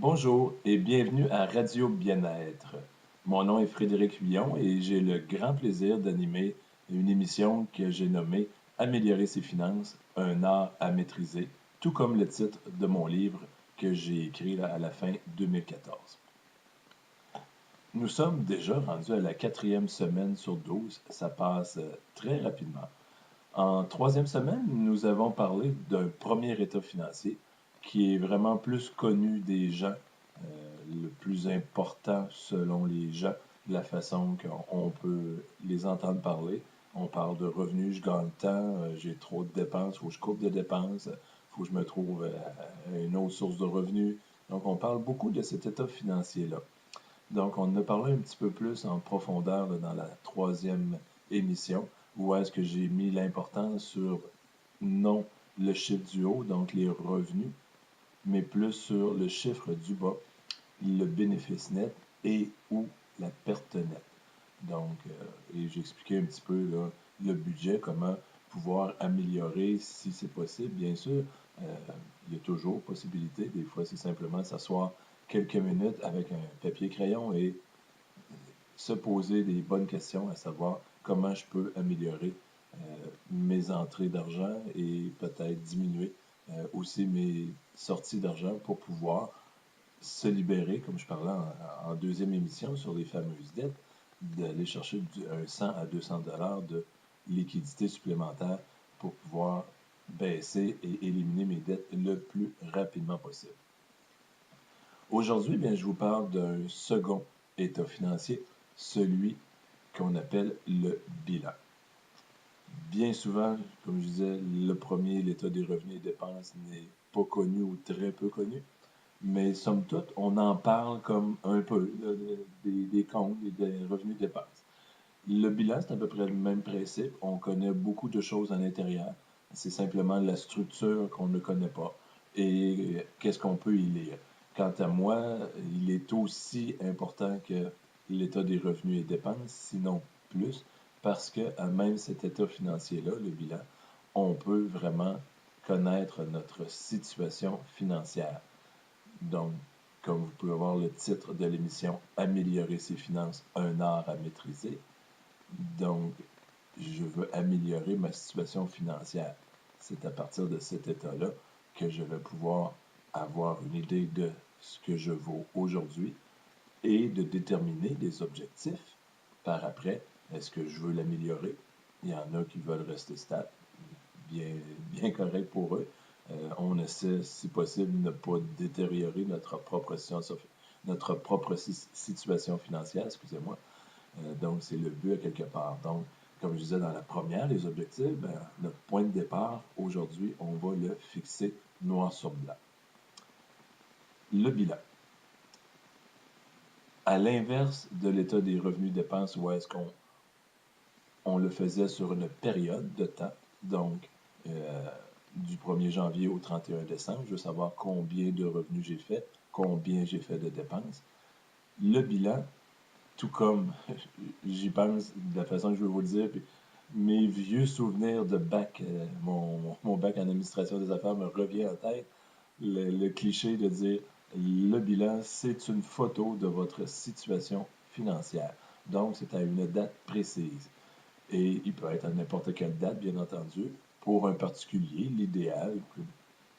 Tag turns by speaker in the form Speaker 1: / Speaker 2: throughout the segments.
Speaker 1: Bonjour et bienvenue à Radio Bien-être. Mon nom est Frédéric Huillon et j'ai le grand plaisir d'animer une émission que j'ai nommée Améliorer ses finances, un art à maîtriser, tout comme le titre de mon livre que j'ai écrit à la fin 2014. Nous sommes déjà rendus à la quatrième semaine sur 12, ça passe très rapidement. En troisième semaine, nous avons parlé d'un premier état financier qui est vraiment plus connu des gens, le plus important selon les gens, de la façon qu'on peut les entendre parler. On parle de revenus, je gagne tant, j'ai trop de dépenses, il faut que je coupe des dépenses, il faut que je me trouve une autre source de revenus. Donc, on parle beaucoup de cet état financier-là. Donc, on en a parlé un petit peu plus en profondeur là, dans la troisième émission, où est-ce que j'ai mis l'importance sur non le chiffre du haut, donc les revenus, mais plus sur le chiffre du bas, le bénéfice net et ou la perte nette. Donc, et j'ai expliqué un petit peu là, le budget, comment pouvoir améliorer si c'est possible. Bien sûr, il y a toujours possibilité. Des fois, c'est simplement s'asseoir quelques minutes avec un papier-crayon et se poser des bonnes questions, à savoir comment je peux améliorer mes entrées d'argent et peut-être diminuer aussi mes sorties d'argent pour pouvoir se libérer, comme je parlais en deuxième émission sur les fameuses dettes, d'aller chercher un 100 à 200 dollars de liquidité supplémentaire pour pouvoir baisser et éliminer mes dettes le plus rapidement possible. Aujourd'hui, bien, je vous parle d'un second état financier, celui qu'on appelle le bilan. Bien souvent, comme je disais, le premier, l'état des revenus et dépenses, n'est pas connu ou très peu connu. Mais somme toute, on en parle comme un peu là, des comptes et des revenus et dépenses. Le bilan, c'est à peu près le même principe. On connaît beaucoup de choses à l'intérieur. C'est simplement la structure qu'on ne connaît pas et qu'est-ce qu'on peut y lire. Quant à moi, il est aussi important que l'état des revenus et dépenses, sinon plus, parce que à même cet état financier-là, le bilan, on peut vraiment connaître notre situation financière. Donc, comme vous pouvez voir le titre de l'émission, Améliorer ses finances, un art à maîtriser. Donc, je veux améliorer ma situation financière. C'est à partir de cet état-là que je vais pouvoir avoir une idée de ce que je vaux aujourd'hui et de déterminer des objectifs par après. Est-ce que je veux l'améliorer? Il y en a qui veulent rester stable, bien, bien correct pour eux. On essaie, si possible, de ne pas détériorer notre propre situation financière, excusez-moi. Donc, c'est le but à quelque part. Donc, comme je disais dans la première, les objectifs, ben, notre point de départ, aujourd'hui, on va le fixer noir sur blanc. Le bilan. À l'inverse de l'état des revenus-dépenses, où est-ce qu'on le faisait sur une période de temps, donc du 1er janvier au 31 décembre, je veux savoir combien de revenus j'ai fait, combien j'ai fait de dépenses. Le bilan, tout comme j'y pense de la façon que je veux vous le dire, puis mes vieux souvenirs de bac, mon bac en administration des affaires me revient en tête. Le cliché de dire le bilan, c'est une photo de votre situation financière. Donc, c'est à une date précise. Et il peut être à n'importe quelle date, bien entendu. Pour un particulier, l'idéal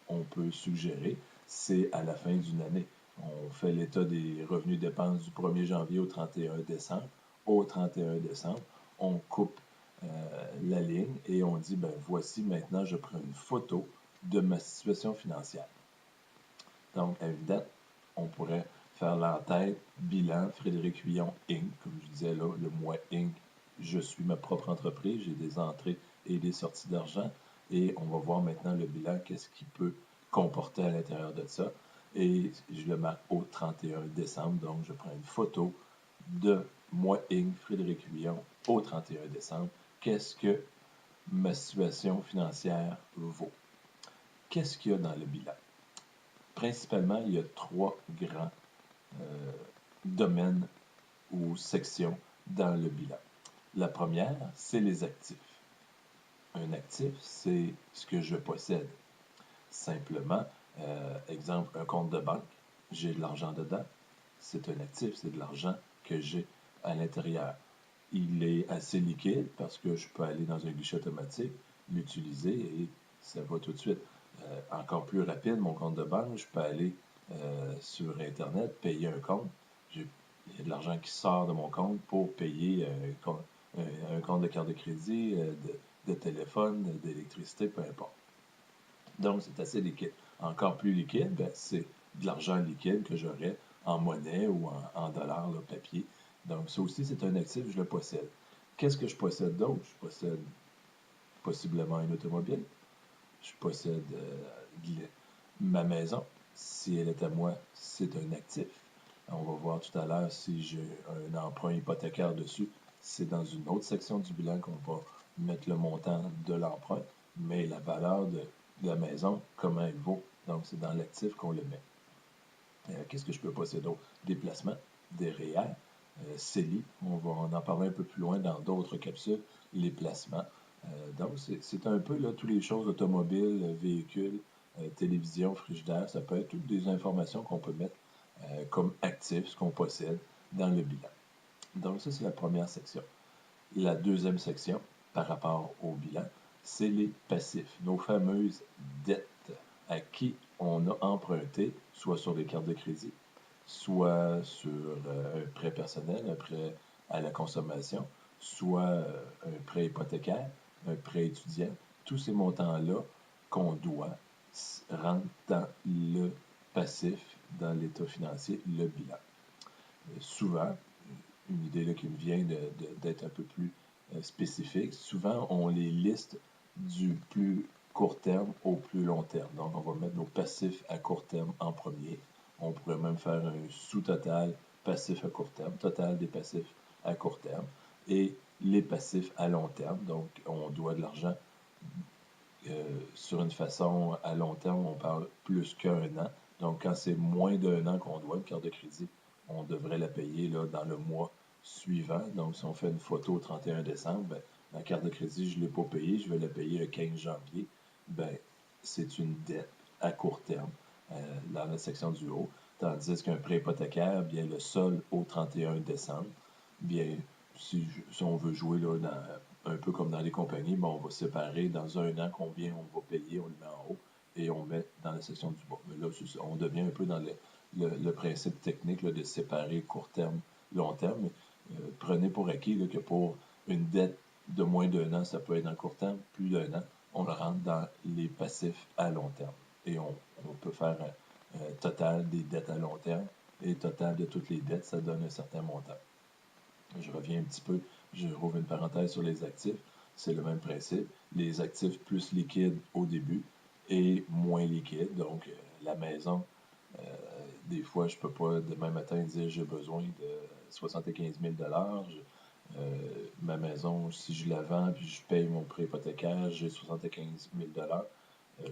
Speaker 1: qu'on peut suggérer, c'est à la fin d'une année. On fait l'état des revenus et dépenses du 1er janvier au 31 décembre. Au 31 décembre, on coupe la ligne et on dit, ben voici maintenant, je prends une photo de ma situation financière. Donc, à une date, on pourrait faire l'entête, bilan, Frédéric Huillon, Inc., comme je disais là, le mois Inc., je suis ma propre entreprise, j'ai des entrées et des sorties d'argent, et on va voir maintenant le bilan, qu'est-ce qu'il peut comporter à l'intérieur de ça. Et je le marque au 31 décembre, donc je prends une photo de moi Inc., Frédéric Huillon, au 31 décembre. Qu'est-ce que ma situation financière vaut? Qu'est-ce qu'il y a dans le bilan? Principalement, il y a trois grands domaines ou sections dans le bilan. La première, c'est les actifs. Un actif, c'est ce que je possède. Simplement, exemple, un compte de banque. j'ai de l'argent dedans. C'est un actif, c'est de l'argent que j'ai à l'intérieur. Il est assez liquide parce que je peux aller dans un guichet automatique, l'utiliser et ça va tout de suite. Encore plus rapide, mon compte de banque, je peux aller sur Internet, payer un compte. Il y a de l'argent qui sort de mon compte pour payer un compte de carte de crédit, de téléphone, d'électricité, peu importe. Donc, c'est assez liquide. Encore plus liquide, ben, c'est de l'argent liquide que j'aurais en monnaie ou en dollars, là, papier. Donc, ça aussi, c'est un actif, je le possède. Qu'est-ce que je possède d'autre? Je possède possiblement une automobile. Je possède ma maison. Si elle est à moi, c'est un actif. On va voir tout à l'heure si j'ai un emprunt hypothécaire dessus. C'est dans une autre section du bilan qu'on va mettre le montant de l'emprunt, mais la valeur de la maison, comment elle vaut. Donc, c'est dans l'actif qu'on le met. Qu'est-ce que je peux posséder d'autre? Des placements, des REER, CELI. On va en parler un peu plus loin dans d'autres capsules, les placements. Donc, c'est un peu là, toutes les choses automobiles, véhicules, télévision, frigidaire. Ça peut être toutes des informations qu'on peut mettre comme actifs, ce qu'on possède dans le bilan. Donc, ça, c'est la première section. La deuxième section, par rapport au bilan, c'est les passifs, nos fameuses dettes à qui on a emprunté, soit sur les cartes de crédit, soit sur un prêt personnel, un prêt à la consommation, soit un prêt hypothécaire, un prêt étudiant. Tous ces montants-là qu'on doit rentrent dans le passif, dans l'état financier, le bilan. Souvent, une idée là, qui me vient d'être un peu plus spécifique, souvent on les liste du plus court terme au plus long terme. Donc, on va mettre nos passifs à court terme en premier. On pourrait même faire un sous-total passif à court terme, total des passifs à court terme, et les passifs à long terme. Donc, on doit de l'argent sur une façon à long terme, on parle plus qu'un an. Donc, quand c'est moins d'un an qu'on doit une carte de crédit, on devrait la payer là, dans le mois suivant. Donc, si on fait une photo au 31 décembre, ben, ma carte de crédit, je ne l'ai pas payée, je vais la payer le 15 janvier. Ben, c'est une dette à court terme dans la section du haut. Tandis qu'un prêt hypothécaire, bien, le sol au 31 décembre, bien, si on veut jouer là, un peu comme dans les compagnies, ben, on va séparer dans un an combien on va payer, on le met en haut et on met dans la section du bas. Mais là, on devient un peu dans le principe technique là, de séparer court terme, long terme. Prenez pour acquis là, que pour une dette de moins d'un an, ça peut être dans le court terme, plus d'un an, on le rentre dans les passifs à long terme. Et on peut faire un total des dettes à long terme et total de toutes les dettes, ça donne un certain montant. Je reviens un petit peu, je rouvre une parenthèse sur les actifs. C'est le même principe. Les actifs plus liquides au début et moins liquides. Donc, la maison, des fois, je ne peux pas demain matin dire j'ai besoin de 75 000 ma maison, si je la vends puis je paye mon prêt hypothécaire, j'ai 75 000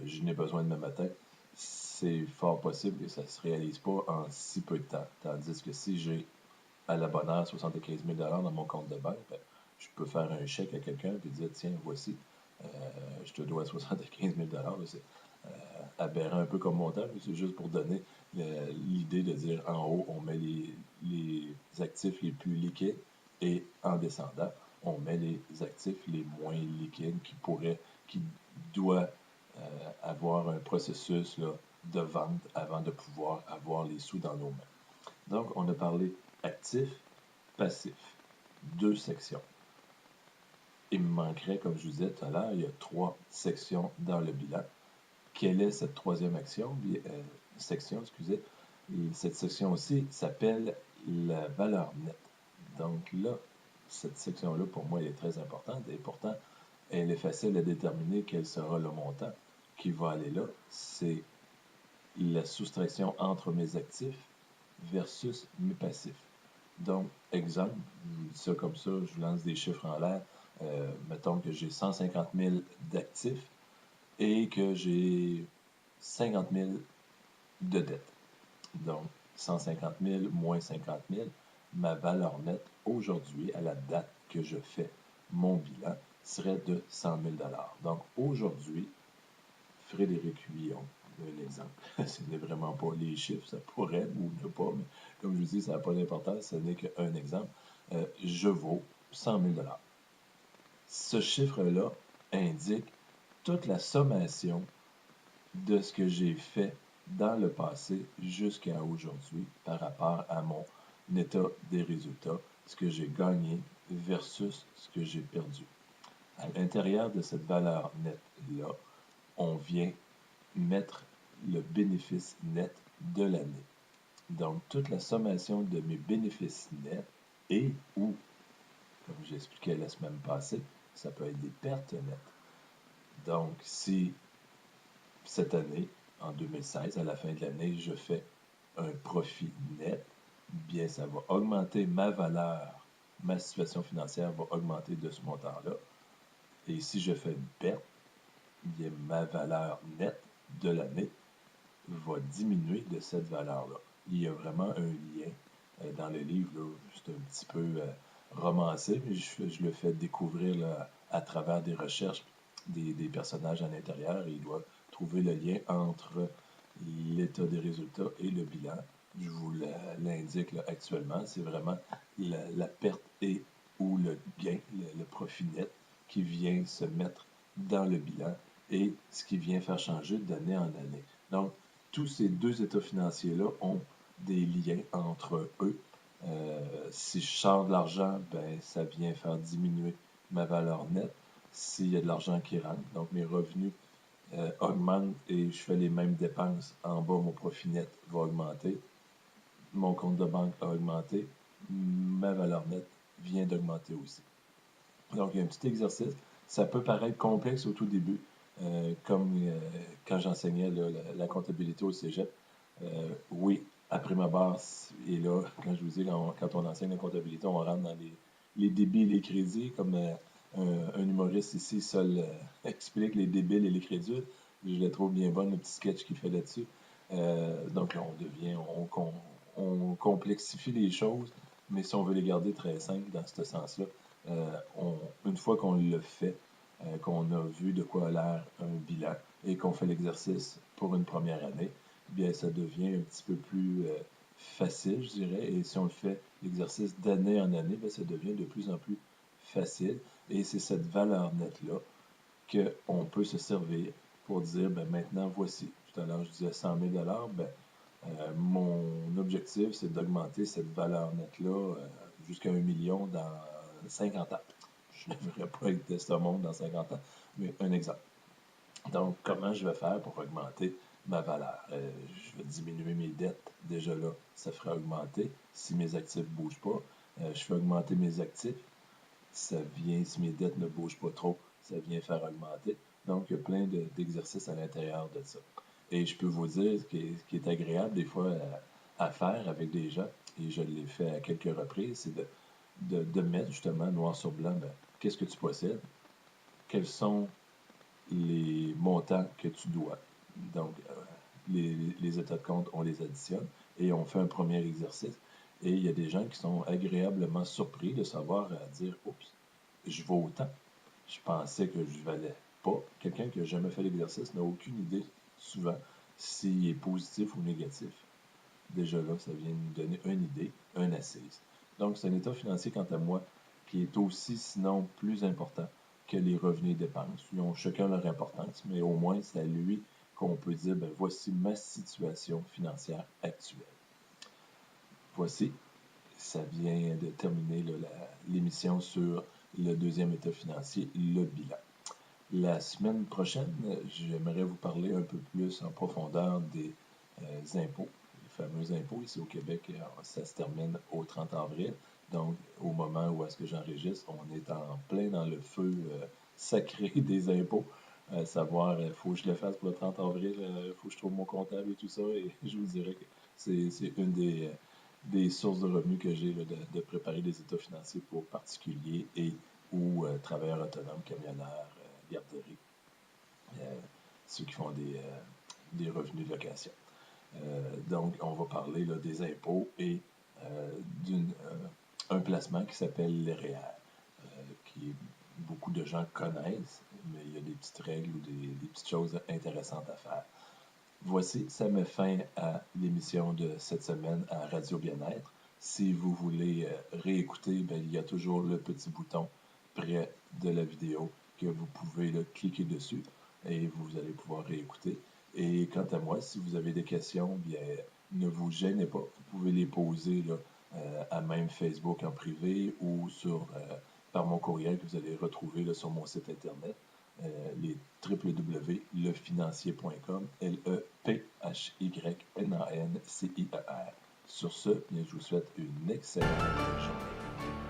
Speaker 1: je n'ai besoin demain matin. C'est fort possible que ça ne se réalise pas en si peu de temps. Tandis que si j'ai à la bonne heure 75 000 dans mon compte de banque, ben, je peux faire un chèque à quelqu'un et dire tiens, voici, je te dois 75 000 c'est aberrant un peu comme montant, mais c'est juste pour donner l'idée de dire en haut, on met les actifs les plus liquides et en descendant, on met les actifs les moins liquides qui doivent avoir un processus là, de vente avant de pouvoir avoir les sous dans nos mains. Donc, on a parlé actif, passif. Deux sections. Il me manquerait, comme je vous disais tout à l'heure, il y a 3 sections dans le bilan. Quelle est cette troisième section? Excusez. Cette section aussi s'appelle la valeur nette. Donc là, cette section-là, pour moi, elle est très importante et pourtant, elle est facile à déterminer quel sera le montant qui va aller là. C'est la soustraction entre mes actifs versus mes passifs. Donc, exemple, je vous dis ça comme ça, je vous lance des chiffres en l'air. Mettons que j'ai 150 000 d'actifs et que j'ai 50 000 de dettes. Donc, 150 000 moins 50 000, ma valeur nette aujourd'hui, à la date que je fais mon bilan, serait de 100 000 Donc, aujourd'hui, Frédéric Huillon, un exemple. Ce n'est vraiment pas les chiffres, ça pourrait ou ne pas, mais comme je vous dis, ça n'a pas d'importance, ce n'est qu'un exemple. Je vaux 100 000 $. Ce chiffre-là indique toute la sommation de ce que j'ai fait dans le passé jusqu'à aujourd'hui par rapport à mon état des résultats, ce que j'ai gagné versus ce que j'ai perdu. À l'intérieur de cette valeur nette-là, on vient mettre le bénéfice net de l'année. Donc, toute la sommation de mes bénéfices nets et ou, comme j'expliquais la semaine passée, ça peut être des pertes nettes. Donc, si cette année, en 2016, à la fin de l'année, je fais un profit net, bien, ça va augmenter ma valeur, ma situation financière va augmenter de ce montant-là. Et si je fais une perte, bien, ma valeur nette de l'année va diminuer de cette valeur-là. Il y a vraiment un lien dans le livre, là, juste un petit peu romancé, mais je le fais découvrir là, à travers des recherches des personnages à l'intérieur. Il doit trouver le lien entre l'état des résultats et le bilan. Je vous l'indique là, actuellement, c'est vraiment la perte et ou le gain, le profit net qui vient se mettre dans le bilan et ce qui vient faire changer d'année en année. Donc, tous ces deux états financiers-là ont des liens entre eux. Si je sors de l'argent, ben, ça vient faire diminuer ma valeur nette. S'il y a de l'argent qui rentre, donc mes revenus augmentent et je fais les mêmes dépenses, en bas, mon profit net va augmenter. Mon compte de banque a augmenté. Ma valeur nette vient d'augmenter aussi. Donc, il y a un petit exercice. Ça peut paraître complexe au tout début, comme quand j'enseignais la comptabilité au cégep. Oui, après ma base, et là, quand je vous dis, quand on enseigne la comptabilité, on rentre dans les débits et les crédits, comme un humoriste ici seul explique les débits et les crédits. Je le trouve bien bon, le petit sketch qu'il fait là-dessus. Donc, on complexifie les choses, mais si on veut les garder très simples dans ce sens-là, une fois qu'on le fait, qu'on a vu de quoi a l'air un bilan et qu'on fait l'exercice pour une première année, bien, ça devient un petit peu plus facile, je dirais. Et si on le fait l'exercice d'année en année, bien, ça devient de plus en plus facile. Et c'est cette valeur nette-là qu'on peut se servir pour dire, ben, maintenant, voici. Tout à l'heure, je disais 100 000 ben, mon objectif, c'est d'augmenter cette valeur nette-là jusqu'à 1 million dans 50 ans. Je ne devrais pas être de ce monde dans 50 ans, mais un exemple. Donc, comment je vais faire pour augmenter ma valeur? Je vais diminuer mes dettes. Déjà là, ça ferait augmenter. Si mes actifs ne bougent pas, je fais augmenter mes actifs. Ça vient, si mes dettes ne bougent pas trop, ça vient faire augmenter. Donc, il y a plein d'exercices à l'intérieur de ça. Et je peux vous dire ce qui est agréable des fois à faire avec des gens, et je l'ai fait à quelques reprises, c'est de mettre justement noir sur blanc, ben, qu'est-ce que tu possèdes, quels sont les montants que tu dois. Donc, les états de compte, on les additionne et on fait un premier exercice. Et il y a des gens qui sont agréablement surpris de savoir dire, oups, je vaux autant. Je pensais que je valais pas. Quelqu'un qui n'a jamais fait l'exercice n'a aucune idée, souvent, s'il est positif ou négatif. Déjà là, ça vient nous donner une idée, une assise. Donc, c'est un état financier, quant à moi, qui est aussi, sinon, plus important que les revenus et dépenses. Ils ont chacun leur importance, mais au moins, c'est à lui qu'on peut dire, ben, voici ma situation financière actuelle. Voici, ça vient de terminer l'émission sur le deuxième état financier, le bilan. La semaine prochaine, j'aimerais vous parler un peu plus en profondeur des impôts, les fameux impôts. Ici au Québec, ça se termine au 30 avril. Donc, au moment où est-ce que j'enregistre, on est en plein dans le feu sacré des impôts. Savoir, il faut que je le fasse pour le 30 avril, il faut que je trouve mon comptable et tout ça. Et je vous dirais que c'est une des sources de revenus que j'ai de préparer des états financiers pour particuliers et ou travailleurs autonomes, camionneurs, garderies, ceux qui font des revenus de location. Donc, on va parler là, des impôts et d'un placement qui s'appelle l'EREER, qui beaucoup de gens connaissent, mais il y a des petites règles ou des petites choses intéressantes à faire. Voici, ça met fin à l'émission de cette semaine à Radio Bien-être. Si vous voulez réécouter, ben, il y a toujours le petit bouton près de la vidéo que vous pouvez là, cliquer dessus et vous allez pouvoir réécouter. Et quant à moi, si vous avez des questions, bien, ne vous gênez pas. Vous pouvez les poser là, à même Facebook en privé ou par mon courriel que vous allez retrouver là, sur mon site internet. Les www.lefinancier.com, Lephynancier. Sur ce, bien, je vous souhaite une excellente journée.